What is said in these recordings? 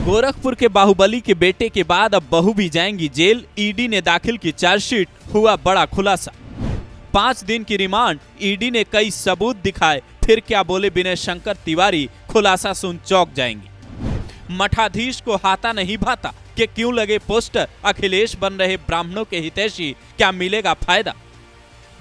गोरखपुर के बाहुबली के बेटे के बाद अब बहू भी जाएंगी जेल। ईडी ने दाखिल की चार्जशीट, हुआ बड़ा खुलासा। 5 दिन की रिमांड, ईडी ने कई सबूत दिखाए, फिर क्या बोले विनय शंकर तिवारी, खुलासा सुन चौंक जाएंगे। मठाधीश को हाथा नहीं भाता कि क्यों लगे पोस्टर, अखिलेश बन रहे ब्राह्मणों के हितैषी, क्या मिलेगा फायदा।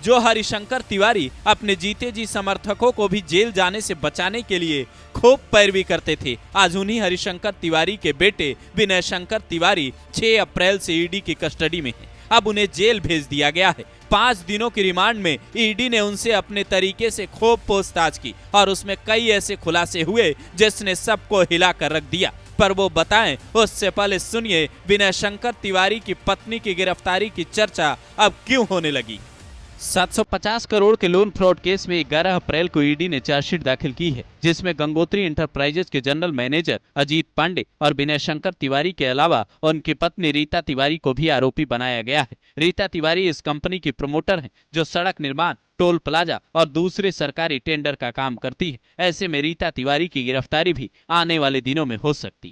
जो हरिशंकर तिवारी अपने जीते जी समर्थकों को भी जेल जाने से बचाने के लिए खूब पैरवी करते थे, आज उन्हीं हरिशंकर तिवारी के बेटे विनय शंकर तिवारी 6 अप्रैल से ईडी की कस्टडी में हैं। अब उन्हें जेल भेज दिया गया है। 5 दिनों की रिमांड में ईडी ने उनसे अपने तरीके से खूब पूछताछ की और उसमें कई ऐसे खुलासे हुए जिसने सबको हिला कर रख दिया। पर वो बताएं उससे पहले सुनिए विनय शंकर तिवारी की पत्नी की गिरफ्तारी की चर्चा अब क्यों होने लगी। 750 करोड़ के लोन फ्रॉड केस में 11 अप्रैल को ईडी ने चार्जशीट दाखिल की है, जिसमें गंगोत्री इंटरप्राइजेज के जनरल मैनेजर अजीत पांडे और विनय शंकर तिवारी के अलावा उनकी पत्नी रीता तिवारी को भी आरोपी बनाया गया है। रीता तिवारी इस कंपनी की प्रमोटर है जो सड़क निर्माण, टोल प्लाजा और दूसरे सरकारी टेंडर का काम करती है। ऐसे में रीता तिवारी की गिरफ्तारी भी आने वाले दिनों में हो सकती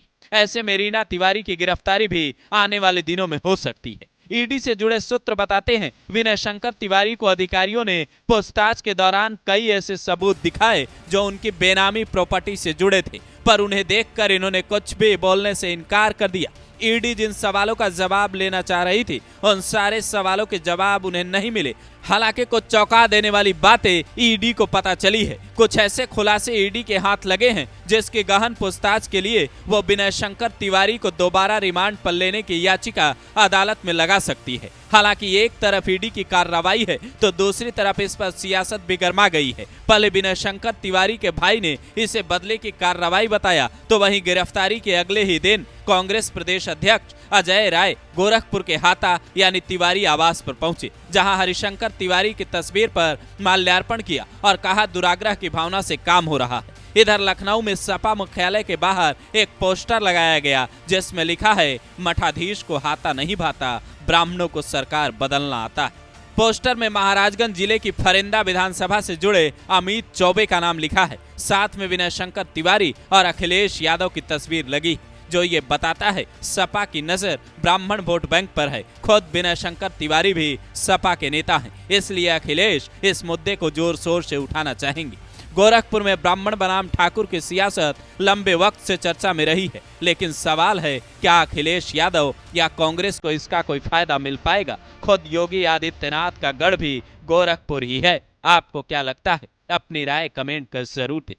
है। ईडी से जुड़े सूत्र बताते हैं विनय शंकर तिवारी को अधिकारियों ने पूछताछ के दौरान कई ऐसे सबूत दिखाए जो उनकी बेनामी प्रॉपर्टी से जुड़े थे, पर उन्हें देखकर इन्होंने कुछ भी बोलने से इनकार कर दिया। ईडी जिन सवालों का जवाब लेना चाह रही थी उन सारे सवालों के जवाब उन्हें नहीं मिले। हालांकि कुछ चौंका देने वाली बातें ईडी को पता चली है। कुछ ऐसे खुलासे ईडी के हाथ लगे हैं जिसकी गहन पूछताछ के लिए वो विनय शंकर तिवारी को दोबारा रिमांड पर लेने की याचिका अदालत में लगा सकती है। हालांकि एक तरफ ईडी की कार्रवाई है तो दूसरी तरफ इस पर सियासत भी गर्मा गई है। पहले विनय शंकर तिवारी के भाई ने इसे बदले की कार्रवाई बताया, तो वहीं गिरफ्तारी के अगले ही दिन कांग्रेस प्रदेश अध्यक्ष अजय राय गोरखपुर के हाथा यानी तिवारी आवास पर पहुंचे, जहां हरिशंकर तिवारी की तस्वीर पर माल्यार्पण किया और कहा दुराग्रह की भावना से काम हो रहा है। इधर लखनऊ में सपा मुख्यालय के बाहर एक पोस्टर लगाया गया जिसमें लिखा है मठाधीश को हाथा नहीं भाता, ब्राह्मणों को सरकार बदलना आता है। पोस्टर में महाराजगंज जिले की फरेंदा विधानसभा से जुड़े अमित चौबे का नाम लिखा है। साथ में विनय शंकर तिवारी और अखिलेश यादव की तस्वीर लगी, जो ये बताता है सपा की नजर ब्राह्मण वोट बैंक पर है। खुद विनय शंकर तिवारी भी सपा के नेता हैं, इसलिए अखिलेश इस मुद्दे को जोर शोर से उठाना चाहेंगे। गोरखपुर में ब्राह्मण बनाम ठाकुर की सियासत लंबे वक्त से चर्चा में रही है, लेकिन सवाल है क्या अखिलेश यादव या कांग्रेस को इसका कोई फायदा मिल पाएगा। खुद योगी आदित्यनाथ का गढ़ भी गोरखपुर ही है। आपको क्या लगता है? अपनी राय कमेंट कर जरूर दें।